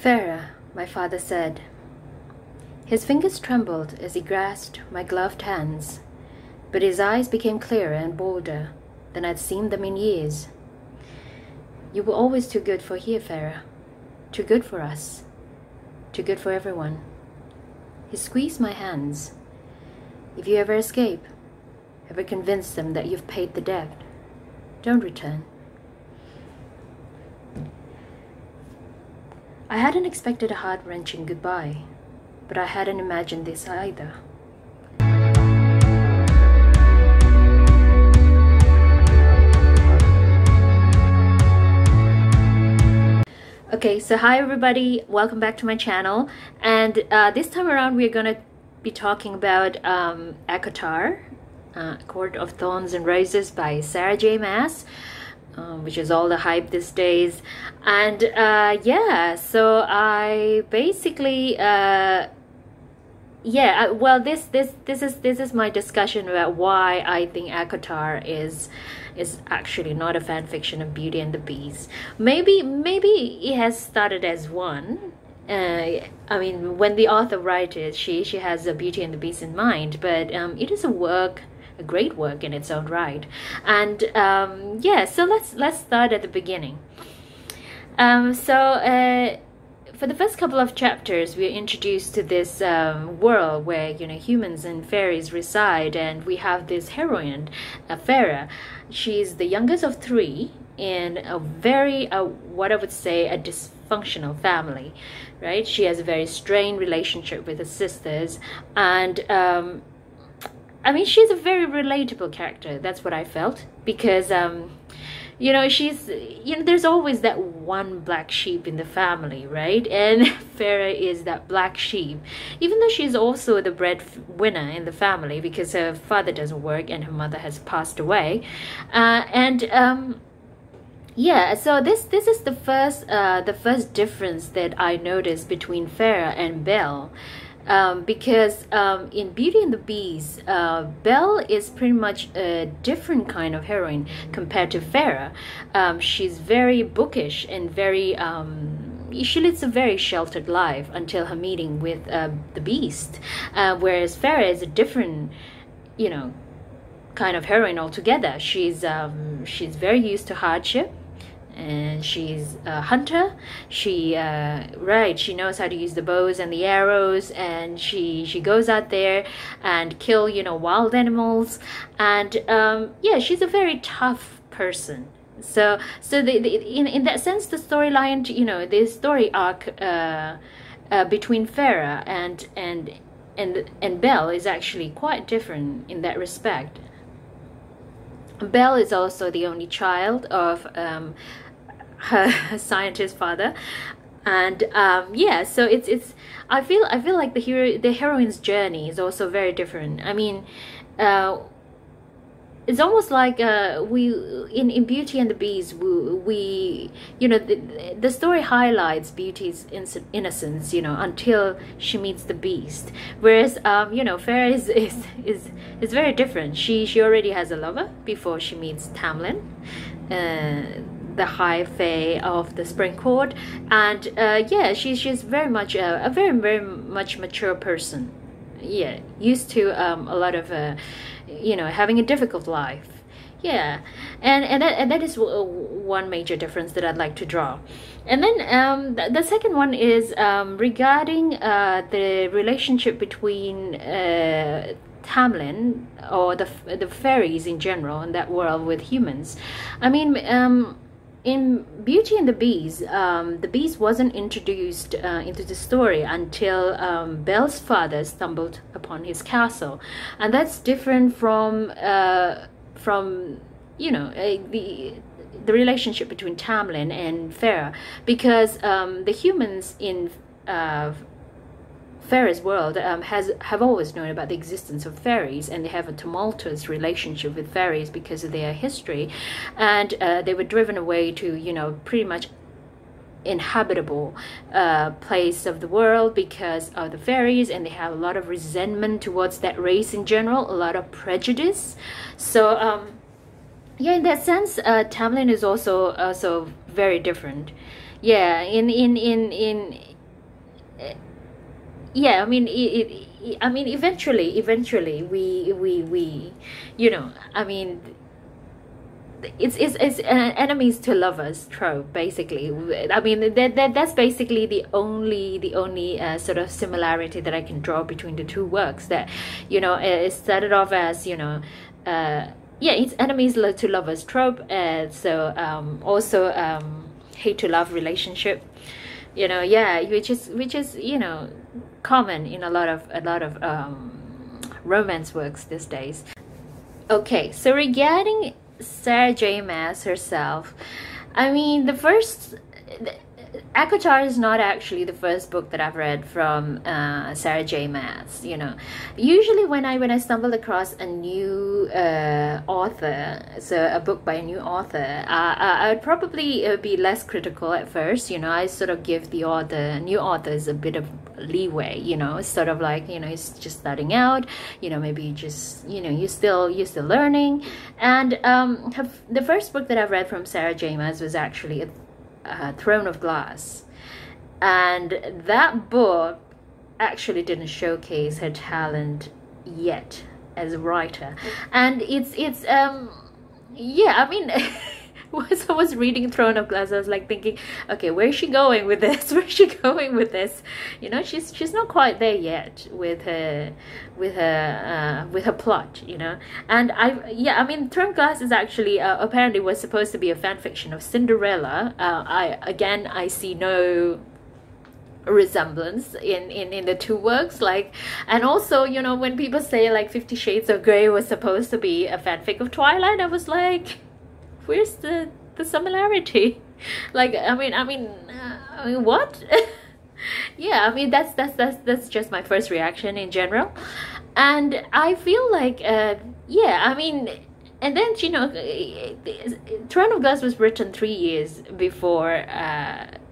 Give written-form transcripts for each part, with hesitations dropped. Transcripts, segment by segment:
Farah, my father said. His fingers trembled as he grasped my gloved hands, but his eyes became clearer and bolder than I'd seen them in years. You were always too good for here, Farah. Too good for us. Too good for everyone. He squeezed my hands. If you ever escape, ever convince them that you've paid the debt, don't return. I hadn't expected a heart-wrenching goodbye, but I hadn't imagined this either. Okay, so hi everybody, welcome back to my channel, and this time around we're gonna be talking about ACOTAR, Court of Thorns and Roses by Maas, which is all the hype these days. And yeah, so I basically well, this is my discussion about why I think ACOTAR is actually not a fan fiction of Beauty and the Beast. Maybe it has started as one. I mean, when the author writes it, she has a Beauty and the Beast in mind, but it is a great work in its own right. And yeah, so let's start at the beginning. For the first couple of chapters, we are introduced to this world where, you know, humans and fairies reside, and we have this heroine, Farah. She's the youngest of three in a very, what I would say, a dysfunctional family, right? She has a very strained relationship with her sisters, and I mean, she's a very relatable character. That's what I felt, because you know, there's always that one black sheep in the family, right? And Farah is that black sheep, even though she's also the breadwinner in the family because her father doesn't work and her mother has passed away. Yeah, so this is the first difference that I noticed between Farah and Belle. Because in Beauty and the Beast, Belle is pretty much a different kind of heroine compared to Farah. She's very bookish and very she leads a very sheltered life until her meeting with the Beast, whereas Farah is a different, you know, kind of heroine altogether. She's very used to hardship, and she's a hunter. She knows how to use the bows and the arrows, and she goes out there and kill, you know, wild animals. And yeah, she's a very tough person. So in that sense, the storyline, you know, the story arc between Farah and Belle is actually quite different in that respect. Belle is also the only child of her scientist father, and yeah, so it's I feel like the heroine's journey is also very different. I mean, it's almost like we in Beauty and the Beast, we you know, the story highlights Beauty's innocence, you know, until she meets the Beast, whereas you know, Farah is very different. She already has a lover before she meets Tamlin, the high fae of the Spring Court, and yeah, she's very much a very much mature person. Yeah, used to a lot of you know, having a difficult life. Yeah, and that is one major difference that I'd like to draw. And then the second one is regarding the relationship between Tamlin, or the fairies in general in that world with humans. I mean, in Beauty and the Beast wasn't introduced into the story until Belle's father stumbled upon his castle, and that's different from you know, the relationship between Tamlin and Farah, because the humans in Farah's world have always known about the existence of fairies, and they have a tumultuous relationship with fairies because of their history, and they were driven away to, you know, pretty much inhabitable place of the world because of the fairies, and they have a lot of resentment towards that race in general, a lot of prejudice. So yeah, in that sense, Tamlin is also very different. Yeah, yeah, I mean I mean eventually we you know, I mean it's enemies to lovers trope, basically. I mean that's basically the only sort of similarity that I can draw between the two works. That, you know, it started off as, you know, yeah, it's enemies to lovers trope, and so also hate to love relationship, you know. Yeah, which is, you know, common in a lot of romance works these days. Okay, so regarding SarahJMaas herself, I mean, ACOTAR is not actually the first book that I've read from SarahJMaas. You know, usually when I stumbled across a new author, so a book by a new author, I'd probably be less critical at first. You know, I sort of give the new authors a bit of leeway. You know, it's sort of like, you know, it's just starting out. You know, maybe you just, you know, you're still learning. And the first book that I've read from SarahJMaas was actually Throne of Glass, and that book actually didn't showcase her talent yet as a writer. And it's yeah, I mean as I was reading Throne of Glass, I was like thinking, okay, where's she going with this? Where's she going with this? You know, she's not quite there yet with her plot, you know. And I mean, Throne of Glass is actually apparently was supposed to be a fan fiction of Cinderella. I see no resemblance in the two works. Like, and also, you know, when people say like 50 Shades of Grey was supposed to be a fanfic of Twilight, I was like, where's the similarity? Like, I mean what? Yeah, I mean that's just my first reaction in general. And I feel like yeah, I mean, and then, you know, Throne of Glass was written 3 years before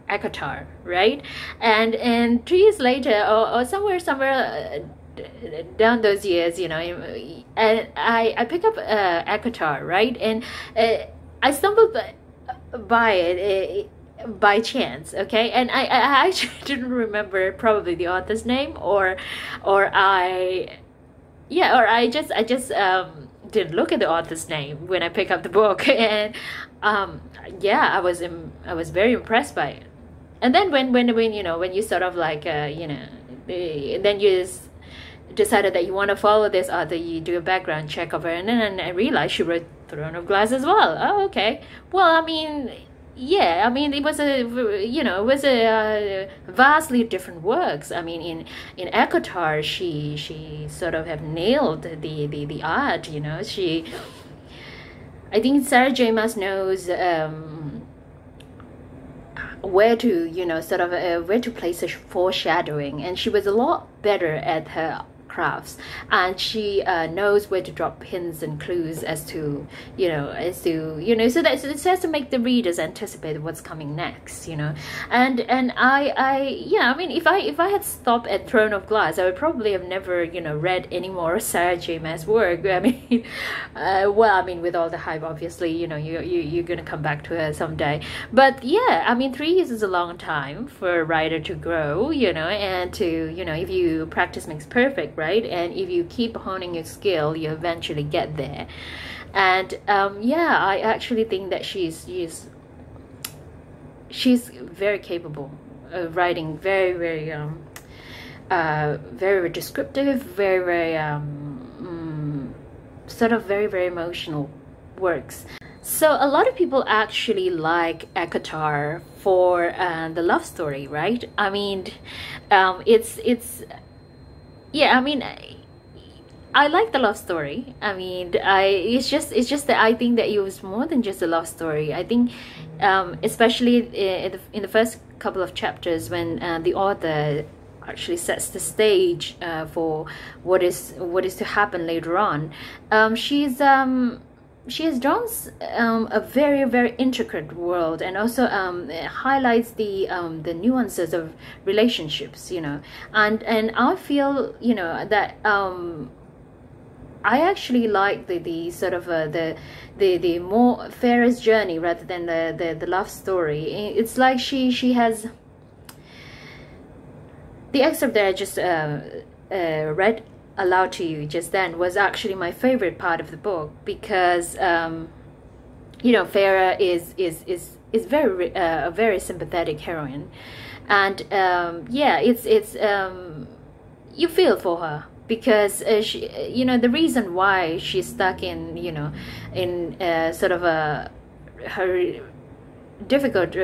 ACOTAR, right? And 3 years later, or somewhere down those years, you know, and I pick up ACOTAR, right? And I stumbled by it by chance, okay? And I actually didn't remember probably the author's name, or I just didn't look at the author's name when I pick up the book. And yeah, I was very impressed by it. And then when you know, when you sort of like you know, then you decided that you want to follow this author, you do a background check of her, and then I realized she wrote Throne of Glass as well. Oh, okay. Well, I mean, yeah, I mean, it was a vastly different works. I mean, in ACOTAR, she sort of have nailed the art, you know. I think SarahJMaas knows where to, you know, sort of where to place a foreshadowing, and she was a lot better at her crafts, and she knows where to drop hints and clues as to you know, so that it has to make the readers anticipate what's coming next, you know. And I yeah, I mean, if I had stopped at Throne of Glass, I would probably have never, you know, read any more SarahJMaas work. I mean, well, I mean, with all the hype, obviously, you know, you're gonna come back to her someday. But yeah, I mean, 3 years is a long time for a writer to grow, you know, and to, you know, if you practice makes perfect, right? And if you keep honing your skill, you eventually get there. And yeah, I actually think that she's very capable of writing very descriptive, very sort of very emotional works. So a lot of people actually like ACOTAR for the love story, right? I mean, it's yeah, I mean, I like the love story. I mean, it's just that I think that it was more than just a love story. I think, especially in the first couple of chapters, when the author actually sets the stage for what is to happen later on, she has drawn a very intricate world, and also highlights the nuances of relationships, you know. And I feel, you know, that I actually like the sort of the more Farah's journey rather than the love story. It's like she has the excerpt that I just read aloud to you just then was actually my favorite part of the book, because you know, Farah is very a very sympathetic heroine, and yeah, it's you feel for her, because she, you know, the reason why she's stuck in, you know, in sort of a her difficult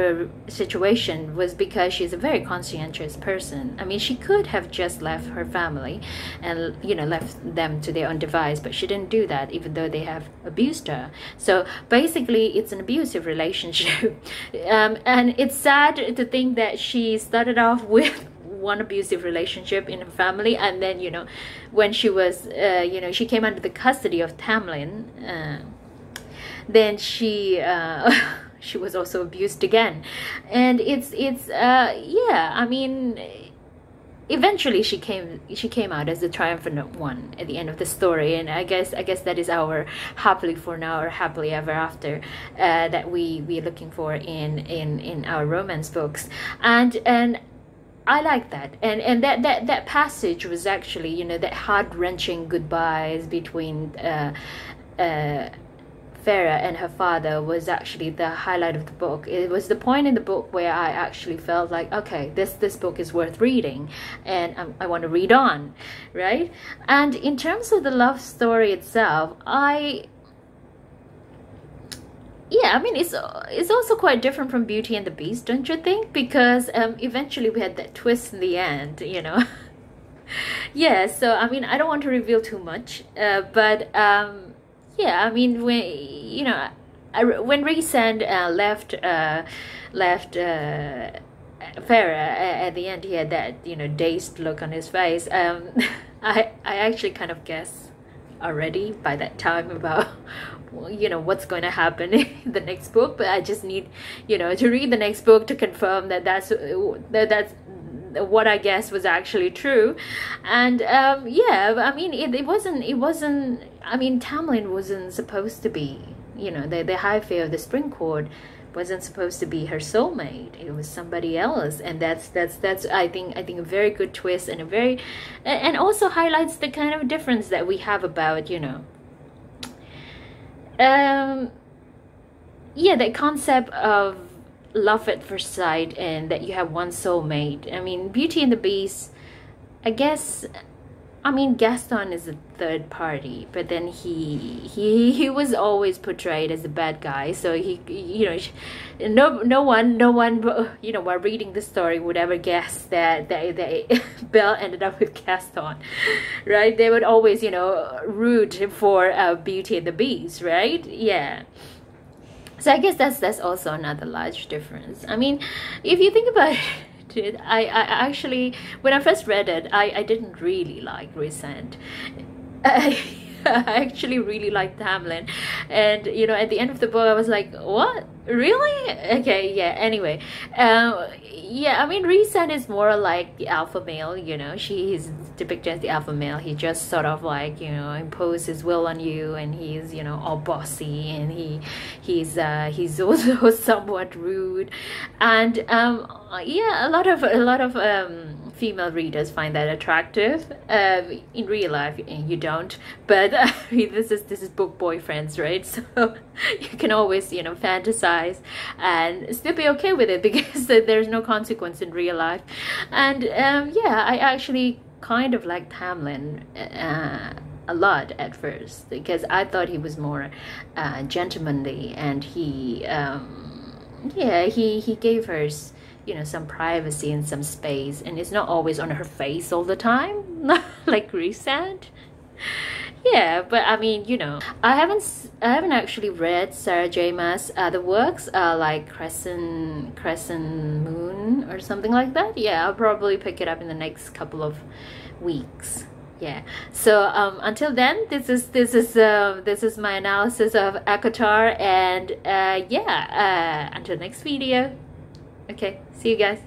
situation was because she's a very conscientious person. I mean, she could have just left her family and, you know, left them to their own device, but she didn't do that, even though they have abused her. So basically it's an abusive relationship. And it's sad to think that she started off with one abusive relationship in her family, and then, you know, when she was you know, she came under the custody of Tamlin, then she she was also abused again. And it's yeah, I mean, eventually she came out as the triumphant one at the end of the story, and I guess that is our happily for now or happily ever after that we're looking for in our romance books. And I like that, and that passage was actually, you know, that heart-wrenching goodbyes between Farah and her father was actually the highlight of the book. It was the point in the book where I actually felt like, okay, this book is worth reading, and I want to read on, right? And in terms of the love story itself, yeah, I mean, it's also quite different from Beauty and the Beast, don't you think? Because eventually we had that twist in the end, you know. Yeah, so I mean, I don't want to reveal too much, but yeah, I mean, when, you know, when Rhysand left Farah at the end, he had that, you know, dazed look on his face. I actually kind of guessed already by that time about, you know, what's going to happen in the next book, but I just need, you know, to read the next book to confirm that that's what I guess was actually true. And yeah, I mean, it wasn't I mean, Tamlin wasn't supposed to be, you know, the High Fae of the Spring Court wasn't supposed to be her soulmate. It was somebody else, and that's I think a very good twist, and a very, and also highlights the kind of difference that we have about, you know, yeah, the concept of love at first sight, and that you have one soulmate. I mean, Beauty and the Beast, I guess, I mean, Gaston is a third party, but then he was always portrayed as a bad guy. So he, you know, no one, you know, while reading the story would ever guess that Belle ended up with Gaston, right? They would always, you know, root for Beauty and the Beast, right? Yeah. So I guess that's also another large difference. I mean, if you think about it, I actually, when I first read it, I didn't really like Rhysand. I actually really liked Tamlin, and, you know, at the end of the book I was like, what, really? Okay, yeah, anyway, yeah, I mean, Rhysand is more like the alpha male, you know. He's depicted as the alpha male. He just sort of like, you know, impose his will on you, and he's, you know, all bossy, and he's also somewhat rude, and yeah, a lot of female readers find that attractive. In real life you don't, but I mean, this is book boyfriends, right? So you can always, you know, fantasize and still be okay with it, because there's no consequence in real life. And yeah, I actually kind of liked Tamlin a lot at first, because I thought he was more gentlemanly, and he yeah, he gave her, you know, some privacy and some space, and it's not always on her face all the time like Rhysand. Yeah, but I mean, you know, I haven't actually read SarahJMaas' other works, like Crescent Moon or something like that. Yeah, I'll probably pick it up in the next couple of weeks. Yeah, so until then, this is my analysis of ACOTAR, and yeah, until next video. Okay, see you guys.